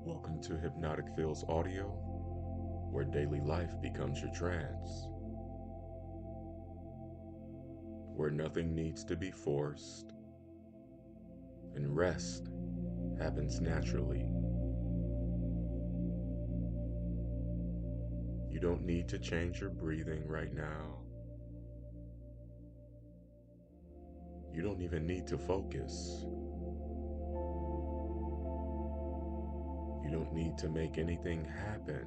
Welcome to Hypnotic Feels Audio, where daily life becomes your trance, where nothing needs to be forced, and rest happens naturally. You don't need to change your breathing right now. You don't even need to focus. You don't need to make anything happen.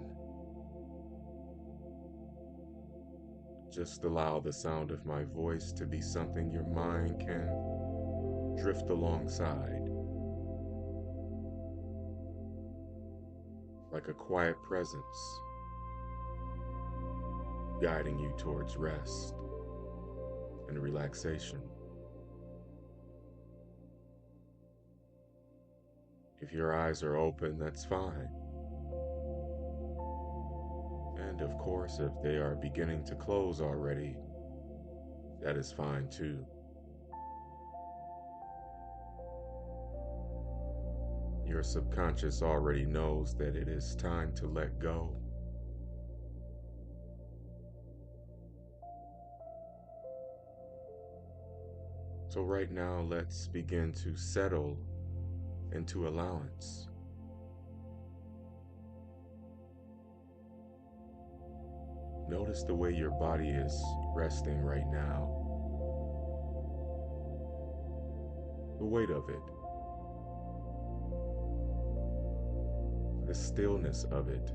Just allow the sound of my voice to be something your mind can drift alongside, like a quiet presence guiding you towards rest and relaxation. If your eyes are open, that's fine. And of course, if they are beginning to close already, that is fine too. Your subconscious already knows that it is time to let go. So right now, let's begin to settle into allowance. Notice the way your body is resting right now. The weight of it. The stillness of it.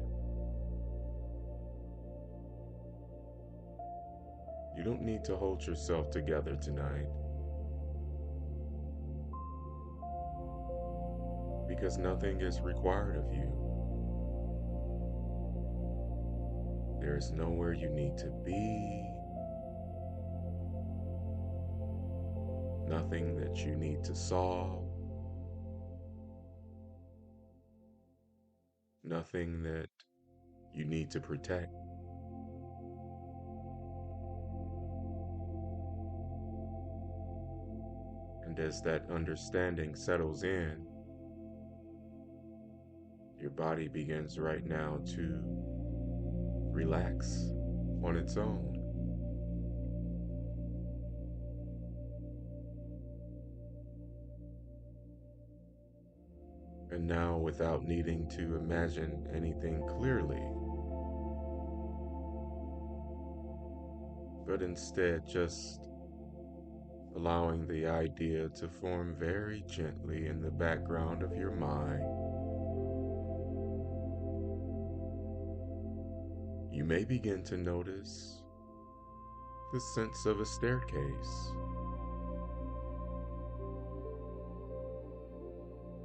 You don't need to hold yourself together tonight, because nothing is required of you. There is nowhere you need to be, nothing that you need to solve, nothing that you need to protect. And as that understanding settles in, your body begins right now to relax on its own. And now, without needing to imagine anything clearly, but instead just allowing the idea to form very gently in the background of your mind, you may begin to notice the sense of a staircase.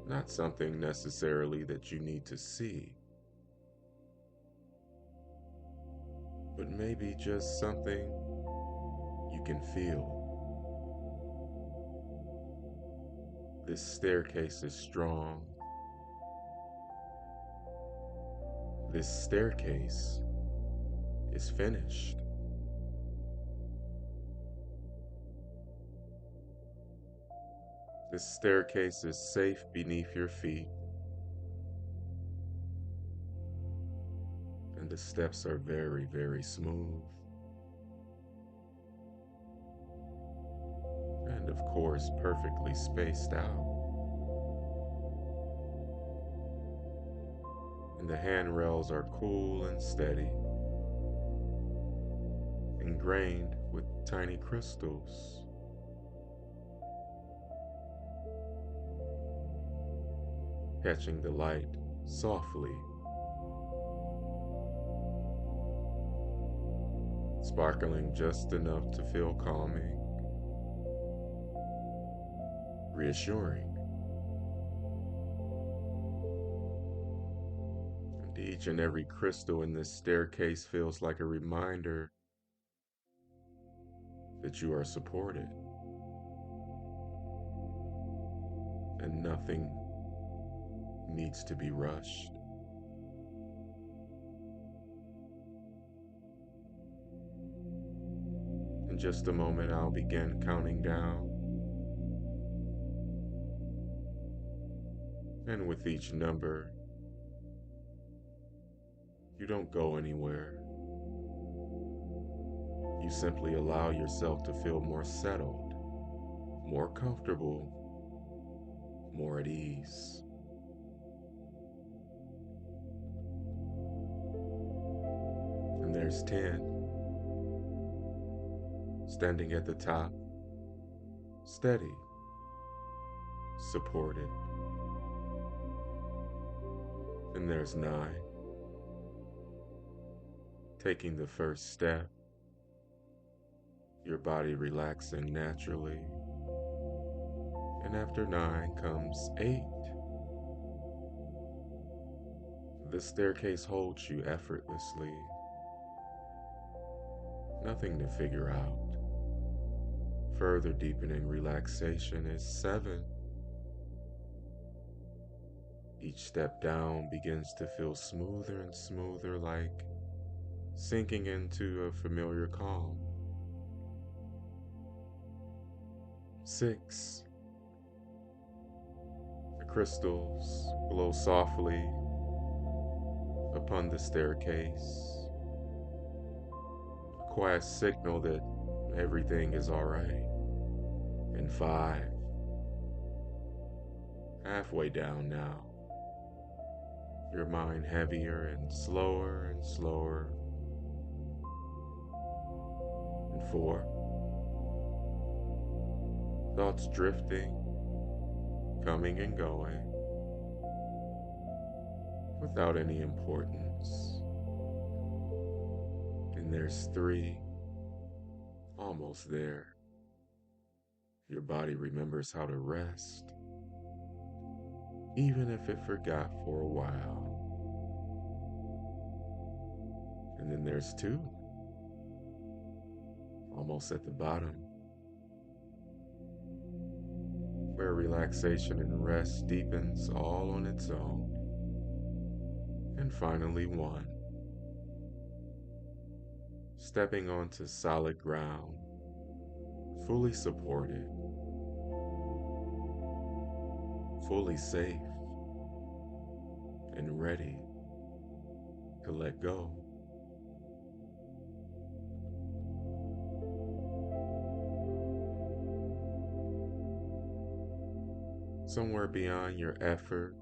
Not something necessarily that you need to see, but maybe just something you can feel. This staircase is strong. This staircase is finished. This staircase is safe beneath your feet, and the steps are very, very smooth. And of course, perfectly spaced out. And the handrails are cool and steady, ingrained with tiny crystals. Catching the light softly, sparkling just enough to feel calming, reassuring. And each and every crystal in this staircase feels like a reminder that you are supported, and nothing needs to be rushed. In just a moment, I'll begin counting down. And with each number, You don't go anywhere. You simply allow yourself to feel more settled, more comfortable, more at ease. And there's 10, standing at the top, steady, supported. And there's 9, taking the first step, your body relaxing naturally. And after 9 comes 8. The staircase holds you effortlessly. Nothing to figure out. Further deepening relaxation is 7. Each step down begins to feel smoother and smoother, like sinking into a familiar calm. 6. The crystals glow softly upon the staircase, a quiet signal that everything is alright. And 5. Halfway down now, your mind heavier and slower and slower. And 4. Thoughts drifting, coming and going, without any importance. And there's 3, almost there. Your body remembers how to rest, even if it forgot for a while. And then there's 2, almost at the bottom, where relaxation and rest deepens all on its own. And finally 1, stepping onto solid ground, fully supported, fully safe, and ready to let go. Somewhere beyond your effort,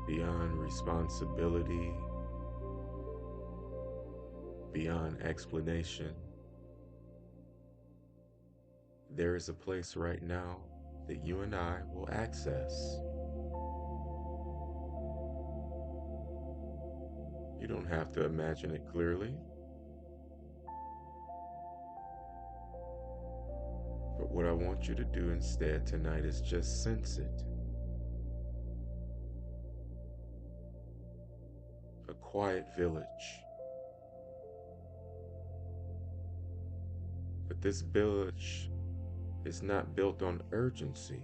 beyond responsibility, beyond explanation, there is a place right now that you and I will access. You don't have to imagine it clearly, but what I want you to do instead tonight is just sense it. A quiet village. But this village is not built on urgency.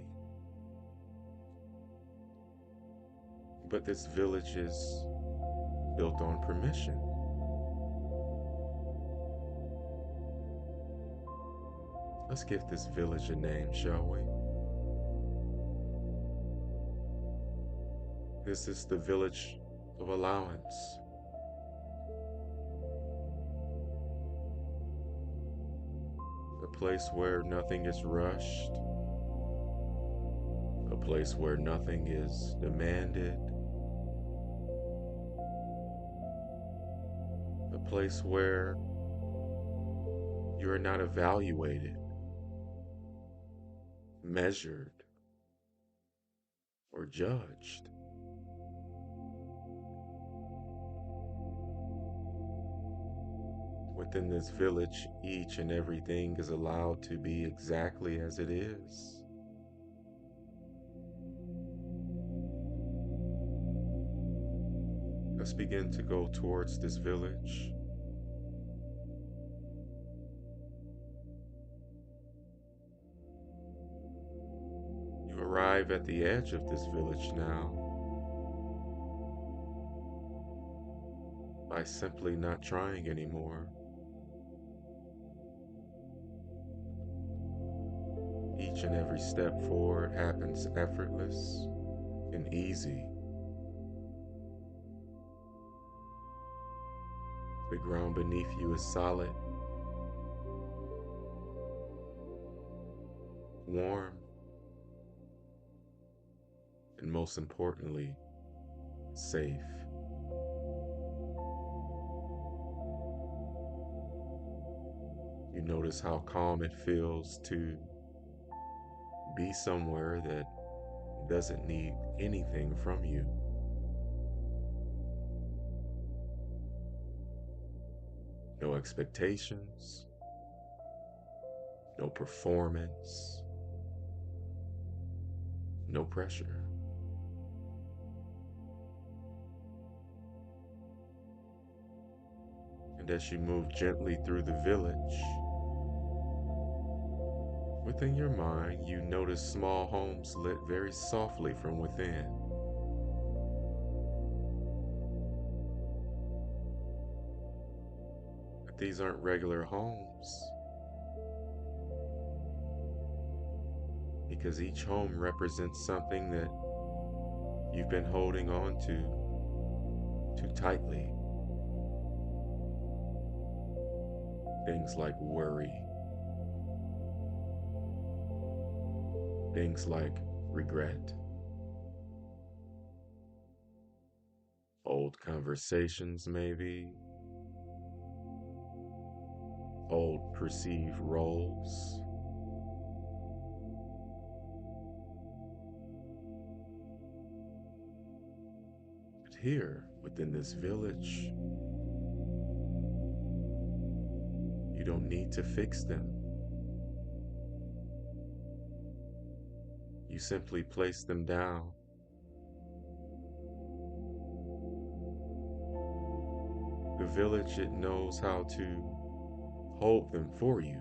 But this village is built on permission. Let's give this village a name, shall we? This is the Village of Allowance. A place where nothing is rushed. A place where nothing is demanded. A place where you are not evaluated, measured, or judged. Within this village, each and everything is allowed to be exactly as it is. Let's begin to go towards this village. You arrive at the edge of this village now by simply not trying anymore. Each and every step forward happens effortless and easy. The ground beneath you is solid, warm, and most importantly, safe. You notice how calm it feels to be somewhere that doesn't need anything from you. No expectations, no performance, no pressure. And as you move gently through the village, within your mind, you notice small homes lit very softly from within. But these aren't regular homes, because each home represents something that you've been holding on to too tightly. Things like worry, things like regret, old conversations maybe, old perceived roles. But here, within this village, you don't need to fix them. You simply place them down. The village, it knows how to hold them for you.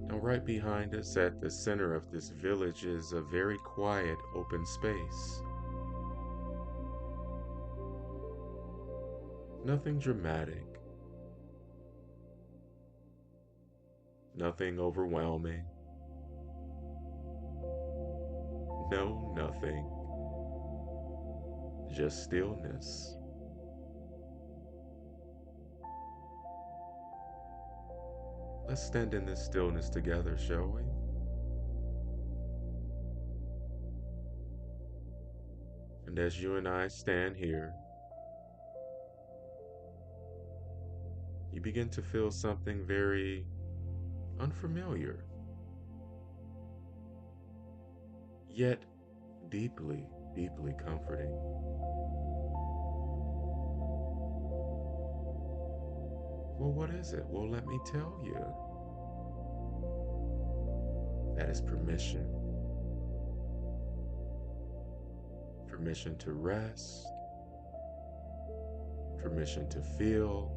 Now, right behind us at the center of this village is a very quiet open space. Nothing dramatic, nothing overwhelming. No, nothing. Just stillness. Let's stand in this stillness together, shall we? And as you and I stand here, you begin to feel something very unfamiliar, yet deeply, deeply comforting. Well, what is it? Well, let me tell you. That is permission. Permission to rest. Permission to feel.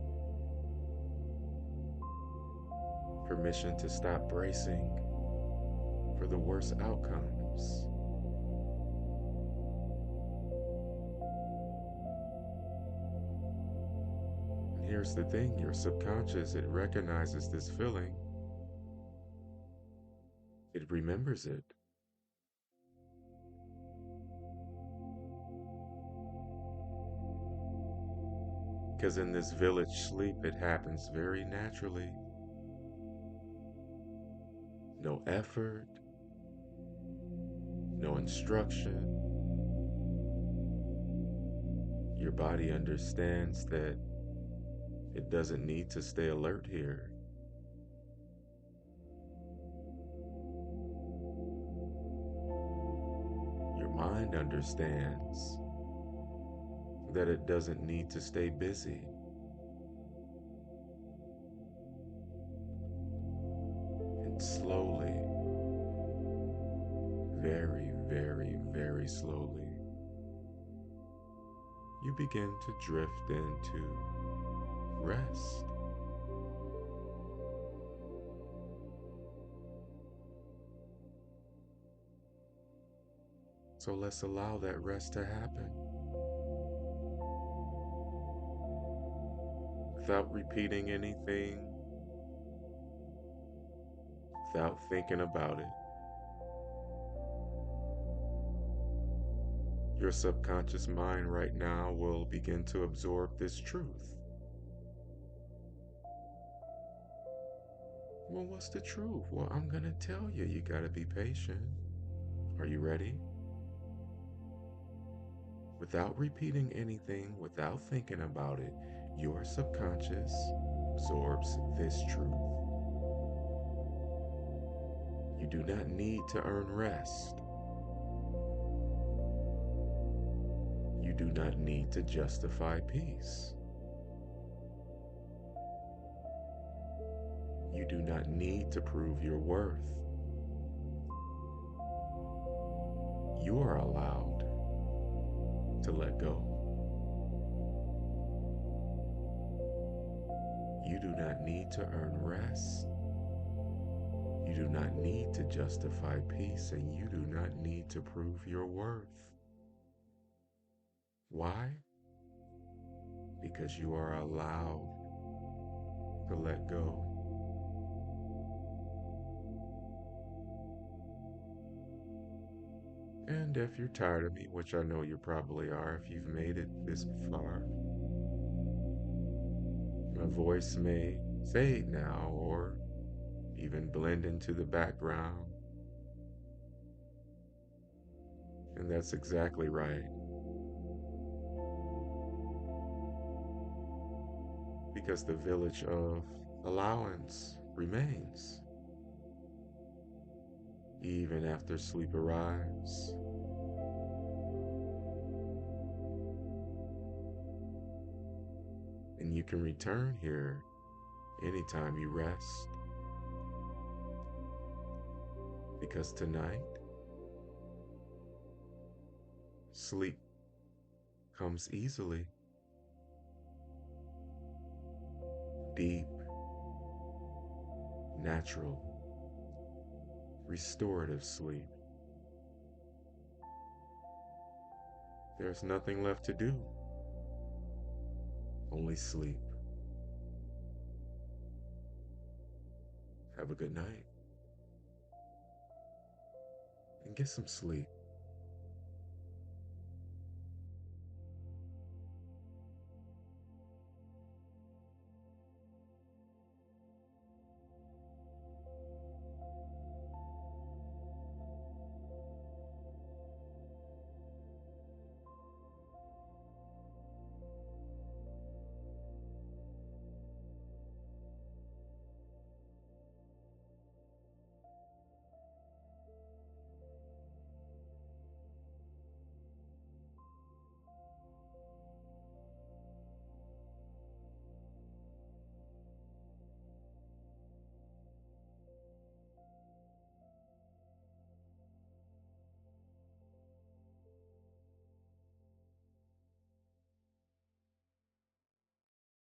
Permission to stop bracing for the worst outcomes. And here's the thing, your subconscious, it recognizes this feeling. It remembers it. Because in this village sleep, it happens very naturally. No effort, no instruction. Your body understands that it doesn't need to stay alert here. Your mind understands that it doesn't need to stay busy. And slowly, very, very, very slowly, you begin to drift into rest. So let's allow that rest to happen. Without repeating anything, without thinking about it. Your subconscious mind right now will begin to absorb this truth. Well, what's the truth? Well, I'm going to tell you. You got to be patient. Are you ready? Without repeating anything, without thinking about it, your subconscious absorbs this truth. You do not need to earn rest. You do not need to justify peace. You do not need to prove your worth. You are allowed to let go. You do not need to earn rest. You do not need to justify peace, and you do not need to prove your worth. Why? Because you are allowed to let go. And if you're tired of me, which I know you probably are if you've made it this far, my voice may fade now or even blend into the background. And that's exactly right. Because the village of allowance remains, even after sleep arrives. And you can return here anytime you rest. Because tonight, sleep comes easily. Deep, natural, restorative sleep. There's nothing left to do, only sleep. Have a good night and get some sleep.